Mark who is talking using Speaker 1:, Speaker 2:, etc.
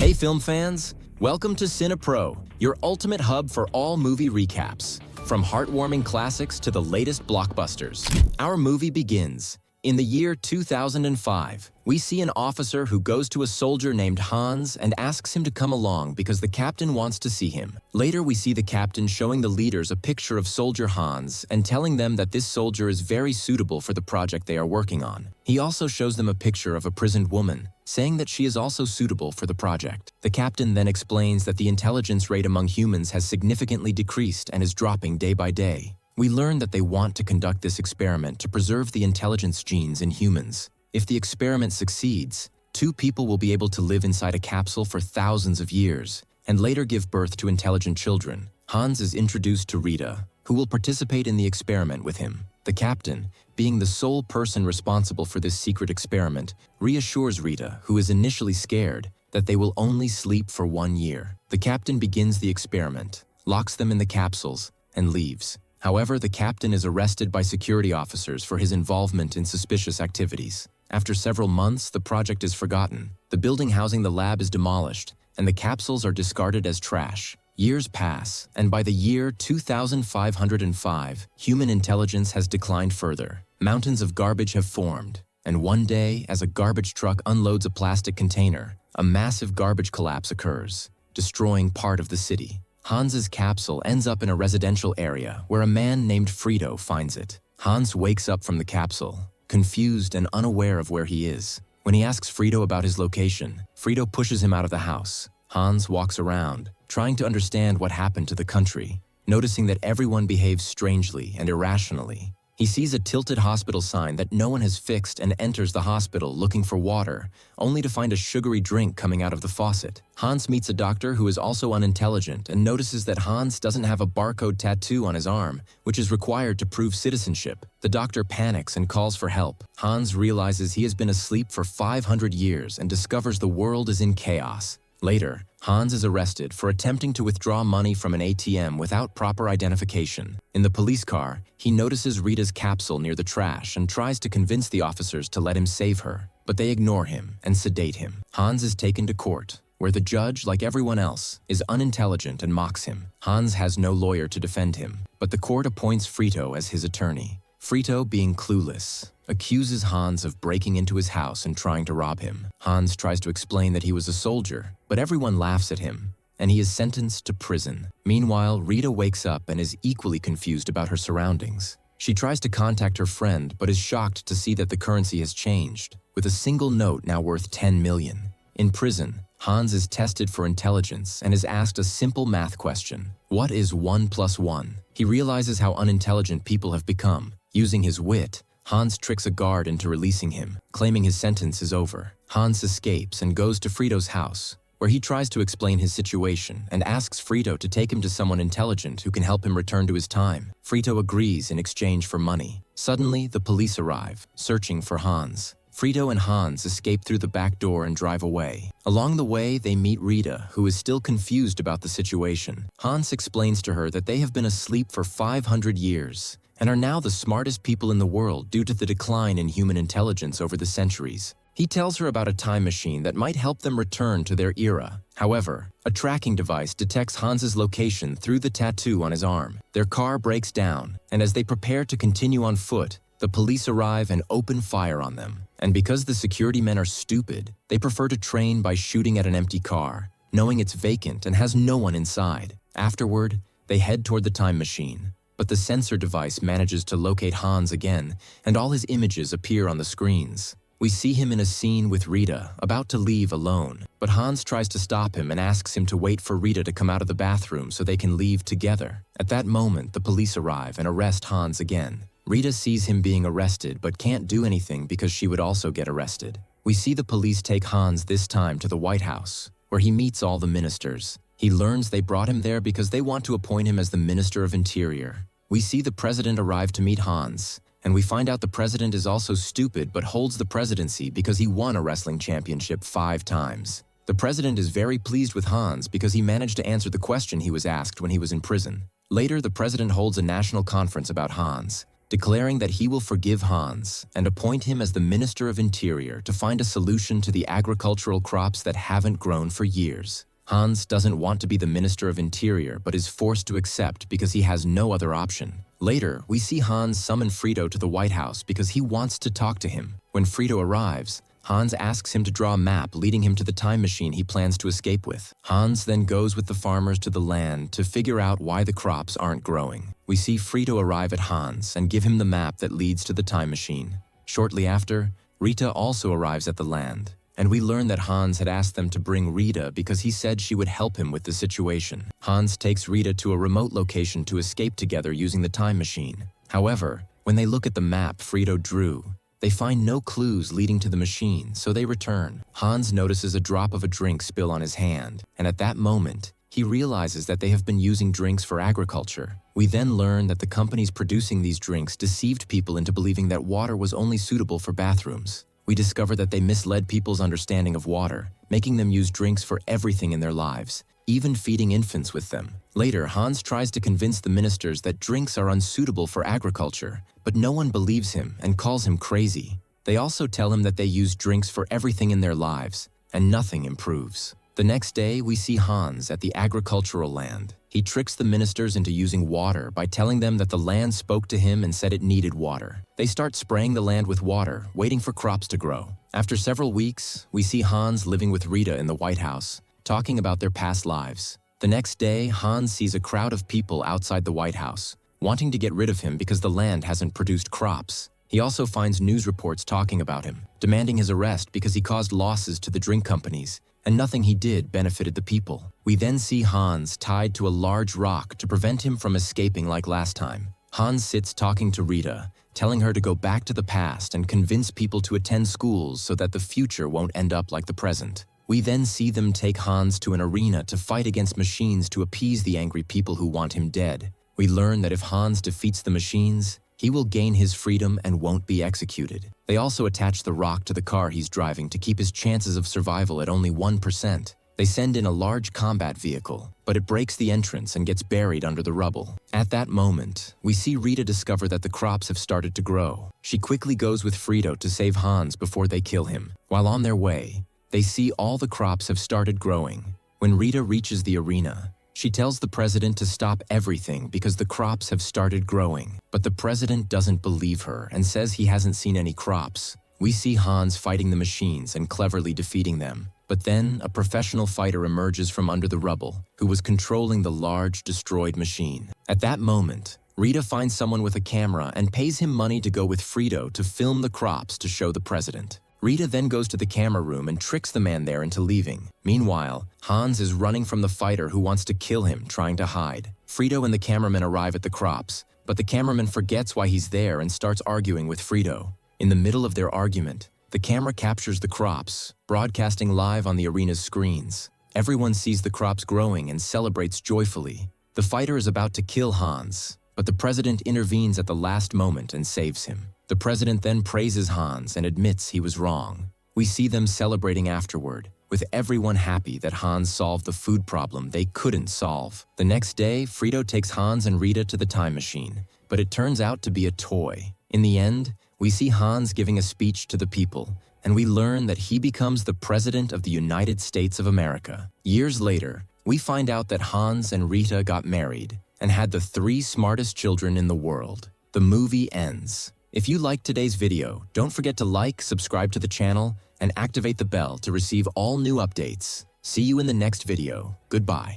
Speaker 1: Hey film fans, welcome to CinePro, your ultimate hub for all movie recaps. From heartwarming classics to the latest blockbusters. Our movie begins. In the year 2005, we see an officer who goes to a soldier named Hans and asks him to come along because the captain wants to see him. Later, we see the captain showing the leaders a picture of soldier Hans and telling them that this soldier is very suitable for the project they are working on. He also shows them a picture of a prisoned woman, saying that she is also suitable for the project. The captain then explains that the intelligence rate among humans has significantly decreased and is dropping day by day. We learn that they want to conduct this experiment to preserve the intelligence genes in humans. If the experiment succeeds, 2 people will be able to live inside a capsule for thousands of years and later give birth to intelligent children. Hans is introduced to Rita, who will participate in the experiment with him. The captain, being the sole person responsible for this secret experiment, reassures Rita, who is initially scared, that they will only sleep for 1 year. The captain begins the experiment, locks them in the capsules, and leaves. However, the captain is arrested by security officers for his involvement in suspicious activities. After several months, the project is forgotten. The building housing the lab is demolished, and the capsules are discarded as trash. Years pass, and by the year 2505, human intelligence has declined further. Mountains of garbage have formed, and one day, as a garbage truck unloads a plastic container, a massive garbage collapse occurs, destroying part of the city. Hans's capsule ends up in a residential area where a man named Frito finds it. Hans wakes up from the capsule, confused and unaware of where he is. When he asks Frito about his location, Frito pushes him out of the house. Hans walks around, trying to understand what happened to the country, noticing that everyone behaves strangely and irrationally. He sees a tilted hospital sign that no one has fixed and enters the hospital looking for water, only to find a sugary drink coming out of the faucet. Hans meets a doctor who is also unintelligent and notices that Hans doesn't have a barcode tattoo on his arm, which is required to prove citizenship. The doctor panics and calls for help. Hans realizes he has been asleep for 500 years and discovers the world is in chaos. Later, Hans is arrested for attempting to withdraw money from an ATM without proper identification. In the police car, he notices Rita's capsule near the trash and tries to convince the officers to let him save her, but they ignore him and sedate him. Hans is taken to court, where the judge, like everyone else, is unintelligent and mocks him. Hans has no lawyer to defend him, but the court appoints Frito as his attorney. Frito, being clueless, accuses Hans of breaking into his house and trying to rob him. Hans tries to explain that he was a soldier, but everyone laughs at him, and he is sentenced to prison. Meanwhile, Rita wakes up and is equally confused about her surroundings. She tries to contact her friend, but is shocked to see that the currency has changed, with a single note now worth 10 million. In prison, Hans is tested for intelligence and is asked a simple math question. What is 1 plus 1? He realizes how unintelligent people have become. Using his wit, Hans tricks a guard into releasing him, claiming his sentence is over. Hans escapes and goes to Frito's house, where he tries to explain his situation and asks Frito to take him to someone intelligent who can help him return to his time. Frito agrees in exchange for money. Suddenly, the police arrive, searching for Hans. Frito and Hans escape through the back door and drive away. Along the way, they meet Rita, who is still confused about the situation. Hans explains to her that they have been asleep for 500 years and are now the smartest people in the world due to the decline in human intelligence over the centuries. He tells her about a time machine that might help them return to their era. However, a tracking device detects Hans's location through the tattoo on his arm. Their car breaks down, and as they prepare to continue on foot, the police arrive and open fire on them. And because the security men are stupid, they prefer to train by shooting at an empty car, knowing it's vacant and has no one inside. Afterward, they head toward the time machine. But the sensor device manages to locate Hans again, and all his images appear on the screens. We see him in a scene with Rita, about to leave alone, but Hans tries to stop him and asks him to wait for Rita to come out of the bathroom so they can leave together. At that moment, the police arrive and arrest Hans again. Rita sees him being arrested but can't do anything because she would also get arrested. We see the police take Hans this time to the White House, where he meets all the ministers. He learns they brought him there because they want to appoint him as the Minister of Interior. We see the president arrive to meet Hans, and we find out the president is also stupid but holds the presidency because he won a wrestling championship 5 times. The president is very pleased with Hans because he managed to answer the question he was asked when he was in prison. Later, the president holds a national conference about Hans, declaring that he will forgive Hans and appoint him as the Minister of Interior to find a solution to the agricultural crops that haven't grown for years. Hans doesn't want to be the Minister of Interior but is forced to accept because he has no other option. Later, we see Hans summon Frito to the White House because he wants to talk to him. When Frito arrives, Hans asks him to draw a map leading him to the time machine he plans to escape with. Hans then goes with the farmers to the land to figure out why the crops aren't growing. We see Frito arrive at Hans and give him the map that leads to the time machine. Shortly after, Rita also arrives at the land, and we learn that Hans had asked them to bring Rita because he said she would help him with the situation. Hans takes Rita to a remote location to escape together using the time machine. However, when they look at the map Frito drew, they find no clues leading to the machine, so they return. Hans notices a drop of a drink spill on his hand, and at that moment, he realizes that they have been using drinks for agriculture. We then learn that the companies producing these drinks deceived people into believing that water was only suitable for bathrooms. We discover that they misled people's understanding of water, making them use drinks for everything in their lives, even feeding infants with them. Later, Hans tries to convince the ministers that drinks are unsuitable for agriculture, but no one believes him and calls him crazy. They also tell him that they use drinks for everything in their lives, and nothing improves. The next day, we see Hans at the agricultural land. He tricks the ministers into using water by telling them that the land spoke to him and said it needed water. They start spraying the land with water, waiting for crops to grow. After several weeks, we see Hans living with Rita in the White House, talking about their past lives. The next day, Hans sees a crowd of people outside the White House, wanting to get rid of him because the land hasn't produced crops. He also finds news reports talking about him, demanding his arrest because he caused losses to the drink companies, and nothing he did benefited the people. We then see Hans tied to a large rock to prevent him from escaping like last time. Hans sits talking to Rita, telling her to go back to the past and convince people to attend schools so that the future won't end up like the present. We then see them take Hans to an arena to fight against machines to appease the angry people who want him dead. We learn that if Hans defeats the machines, he will gain his freedom and won't be executed. They also attach the rock to the car he's driving to keep his chances of survival at only 1%. They send in a large combat vehicle, but it breaks the entrance and gets buried under the rubble. At that moment, we see Rita discover that the crops have started to grow. She quickly goes with Frito to save Hans before they kill him. While on their way, they see all the crops have started growing. When Rita reaches the arena, she tells the president to stop everything because the crops have started growing. But the president doesn't believe her and says he hasn't seen any crops. We see Hans fighting the machines and cleverly defeating them. But then a professional fighter emerges from under the rubble, who was controlling the large, destroyed machine. At that moment, Rita finds someone with a camera and pays him money to go with Frito to film the crops to show the president. Rita then goes to the camera room and tricks the man there into leaving. Meanwhile, Hans is running from the fighter who wants to kill him, trying to hide. Frito and the cameraman arrive at the crops, but the cameraman forgets why he's there and starts arguing with Frito. In the middle of their argument, the camera captures the crops, broadcasting live on the arena's screens. Everyone sees the crops growing and celebrates joyfully. The fighter is about to kill Hans, but the president intervenes at the last moment and saves him. The president then praises Hans and admits he was wrong. We see them celebrating afterward, with everyone happy that Hans solved the food problem they couldn't solve. The next day, Frito takes Hans and Rita to the time machine, but it turns out to be a toy. In the end, we see Hans giving a speech to the people, and we learn that he becomes the President of the United States of America. Years later, we find out that Hans and Rita got married and had the 3 smartest children in the world. The movie ends. If you liked today's video, don't forget to like, subscribe to the channel, and activate the bell to receive all new updates. See you in the next video. Goodbye.